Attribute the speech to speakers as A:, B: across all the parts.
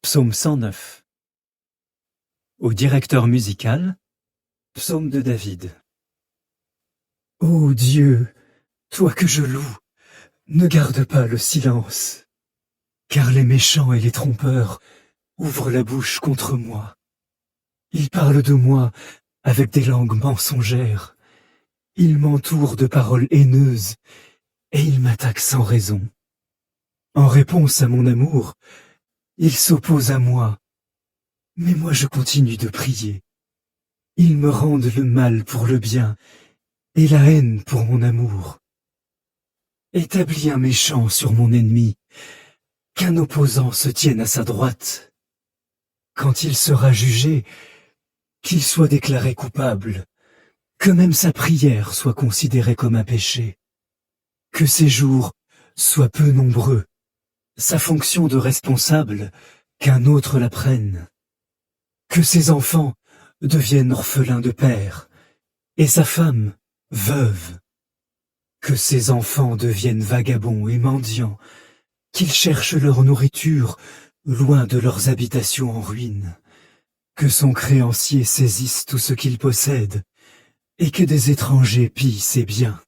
A: Psaume 109. Au directeur musical, Psaume de David. Ô Dieu, toi que je loue, ne garde pas le silence, car les méchants et les trompeurs ouvrent la bouche contre moi. Ils parlent de moi avec des langues mensongères. Ils m'entourent de paroles haineuses et ils m'attaquent sans raison. En réponse à mon amour, ils s'opposent à moi, mais moi je continue de prier. Ils me rendent le mal pour le bien et la haine pour mon amour. Établis un méchant sur mon ennemi, qu'un opposant se tienne à sa droite. Quand il sera jugé, qu'il soit déclaré coupable, que même sa prière soit considérée comme un péché, que ses jours soient peu nombreux, sa fonction de responsable, qu'un autre la prenne, que ses enfants deviennent orphelins de père, et sa femme veuve, que ses enfants deviennent vagabonds et mendiants, qu'ils cherchent leur nourriture loin de leurs habitations en ruine, que son créancier saisisse tout ce qu'il possède, et que des étrangers pillent ses biens,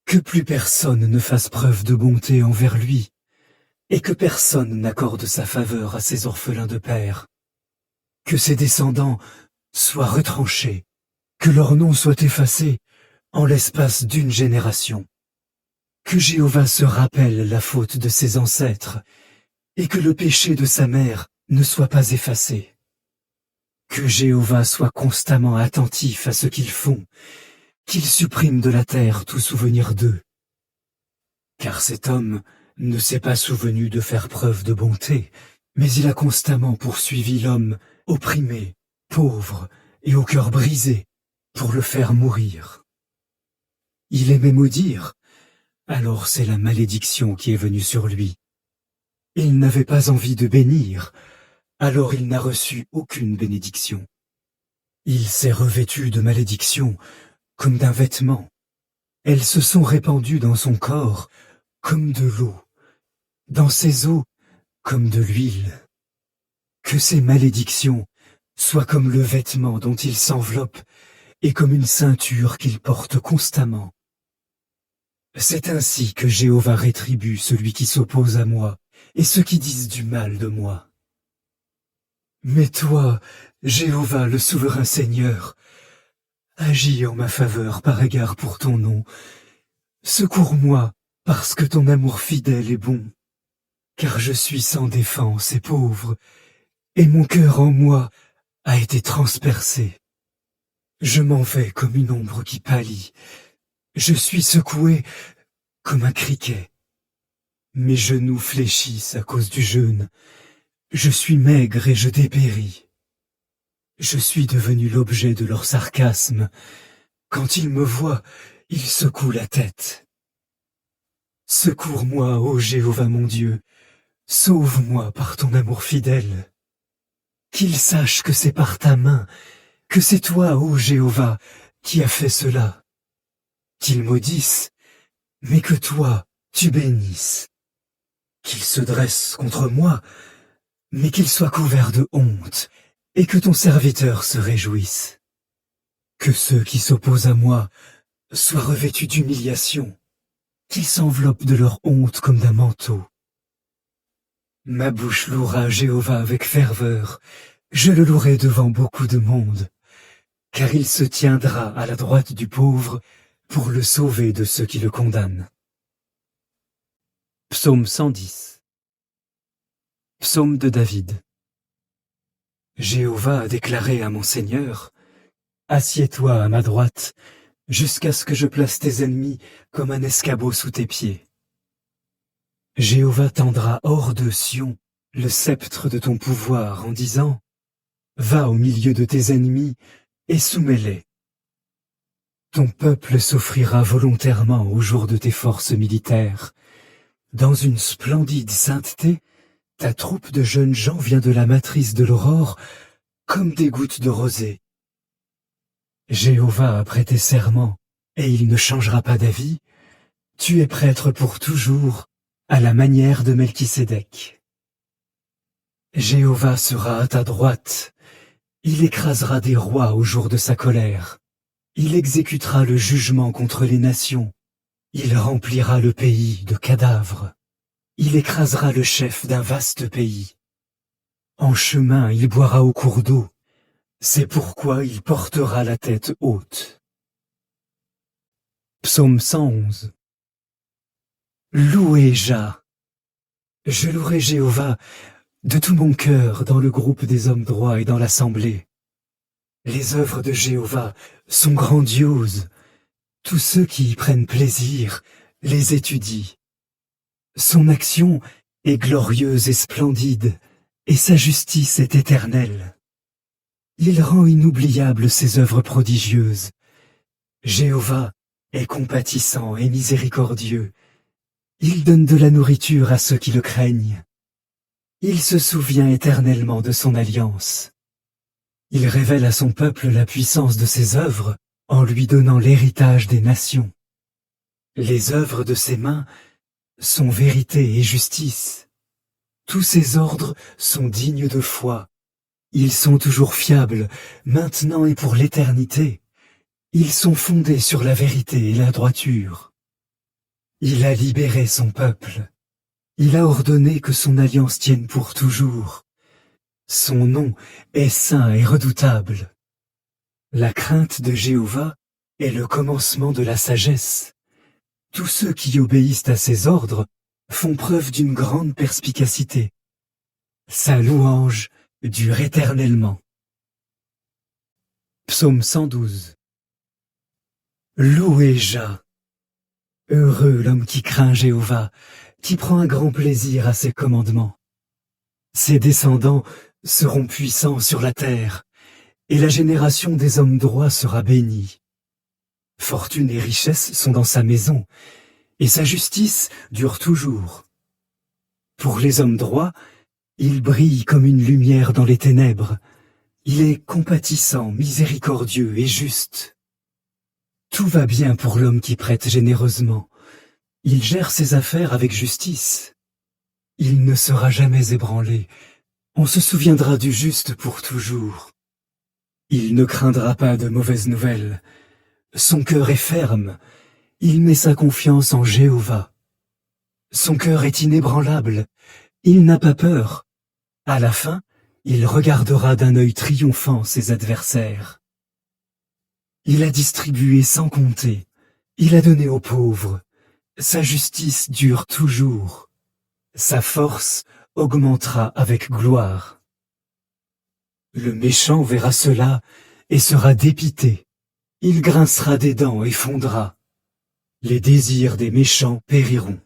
A: que plus personne ne fasse preuve de bonté envers lui, et que personne n'accorde sa faveur à ses orphelins de père, que ses descendants soient retranchés, que leur nom soit effacé en l'espace d'une génération, que Jéhovah se rappelle la faute de ses ancêtres, et que le péché de sa mère ne soit pas effacé, que Jéhovah soit constamment attentif à ce qu'ils font, qu'il supprime de la terre tout souvenir d'eux. Car cet homme ne s'est pas souvenu de faire preuve de bonté, mais il a constamment poursuivi l'homme opprimé, pauvre et au cœur brisé, pour le faire mourir. Il aimait maudire, alors c'est la malédiction qui est venue sur lui. Il n'avait pas envie de bénir, alors il n'a reçu aucune bénédiction. Il s'est revêtu de malédiction comme d'un vêtement. Elles se sont répandues dans son corps comme de l'eau, dans ses os comme de l'huile. Que ces malédictions soient comme le vêtement dont il s'enveloppe et comme une ceinture qu'il porte constamment. C'est ainsi que Jéhovah rétribue celui qui s'oppose à moi et ceux qui disent du mal de moi. Mais toi, Jéhovah le souverain Seigneur, agis en ma faveur par égard pour ton nom. Secours-moi parce que ton amour fidèle est bon, car je suis sans défense et pauvre, et mon cœur en moi a été transpercé. Je m'en vais comme une ombre qui pâlit, je suis secoué comme un criquet. Mes genoux fléchissent à cause du jeûne, je suis maigre et je dépéris. Je suis devenu l'objet de leur sarcasme. Quand ils me voient, ils secouent la tête. Secours-moi, ô Jéhovah mon Dieu, sauve-moi par ton amour fidèle. Qu'ils sachent que c'est par ta main, que c'est toi, ô Jéhovah, qui as fait cela. Qu'ils maudissent, mais que toi, tu bénisses. Qu'ils se dressent contre moi, mais qu'ils soient couverts de honte, et que ton serviteur se réjouisse. Que ceux qui s'opposent à moi soient revêtus d'humiliation, qu'ils s'enveloppent de leur honte comme d'un manteau. Ma bouche louera Jéhovah avec ferveur, je le louerai devant beaucoup de monde, car il se tiendra à la droite du pauvre pour le sauver de ceux qui le condamnent. Psaume 110. Psaume de David. Jéhovah a déclaré à mon Seigneur, « Assieds-toi à ma droite, jusqu'à ce que je place tes ennemis comme un escabeau sous tes pieds. » Jéhovah tendra hors de Sion le sceptre de ton pouvoir en disant, « Va au milieu de tes ennemis et soumets-les. » Ton peuple s'offrira volontairement au jour de tes forces militaires. Dans une splendide sainteté, ta troupe de jeunes gens vient de la matrice de l'aurore, comme des gouttes de rosée. Jéhovah a prêté serment, et il ne changera pas d'avis. Tu es prêtre pour toujours, à la manière de Melchisédek. Jéhovah sera à ta droite. Il écrasera des rois au jour de sa colère. Il exécutera le jugement contre les nations. Il remplira le pays de cadavres. Il écrasera le chef d'un vaste pays. En chemin, il boira au cours d'eau. C'est pourquoi il portera la tête haute. Psaume 111. Louez Jah. Je louerai Jéhovah de tout mon cœur dans le groupe des hommes droits et dans l'assemblée. Les œuvres de Jéhovah sont grandioses. Tous ceux qui y prennent plaisir les étudient. Son action est glorieuse et splendide, et sa justice est éternelle. Il rend inoubliables ses œuvres prodigieuses. Jéhovah est compatissant et miséricordieux. Il donne de la nourriture à ceux qui le craignent. Il se souvient éternellement de son alliance. Il révèle à son peuple la puissance de ses œuvres en lui donnant l'héritage des nations. Les œuvres de ses mains sont vérité et justice. Tous ses ordres sont dignes de foi. Ils sont toujours fiables, maintenant et pour l'éternité. Ils sont fondés sur la vérité et la droiture. Il a libéré son peuple. Il a ordonné que son alliance tienne pour toujours. Son nom est saint et redoutable. La crainte de Jéhovah est le commencement de la sagesse. Tous ceux qui obéissent à ses ordres font preuve d'une grande perspicacité. Sa louange dure éternellement. Psaume 112. Louez Jah. Heureux l'homme qui craint Jéhovah, qui prend un grand plaisir à ses commandements. Ses descendants seront puissants sur la terre, et la génération des hommes droits sera bénie. Fortune et richesse sont dans sa maison, et sa justice dure toujours. Pour les hommes droits, il brille comme une lumière dans les ténèbres. Il est compatissant, miséricordieux et juste. Tout va bien pour l'homme qui prête généreusement. Il gère ses affaires avec justice. Il ne sera jamais ébranlé. On se souviendra du juste pour toujours. Il ne craindra pas de mauvaises nouvelles. Son cœur est ferme. Il met sa confiance en Jéhovah. Son cœur est inébranlable. Il n'a pas peur. À la fin, il regardera d'un œil triomphant ses adversaires. Il a distribué sans compter. Il a donné aux pauvres. Sa justice dure toujours. Sa force augmentera avec gloire. Le méchant verra cela et sera dépité. Il grincera des dents et fondra. Les désirs des méchants périront.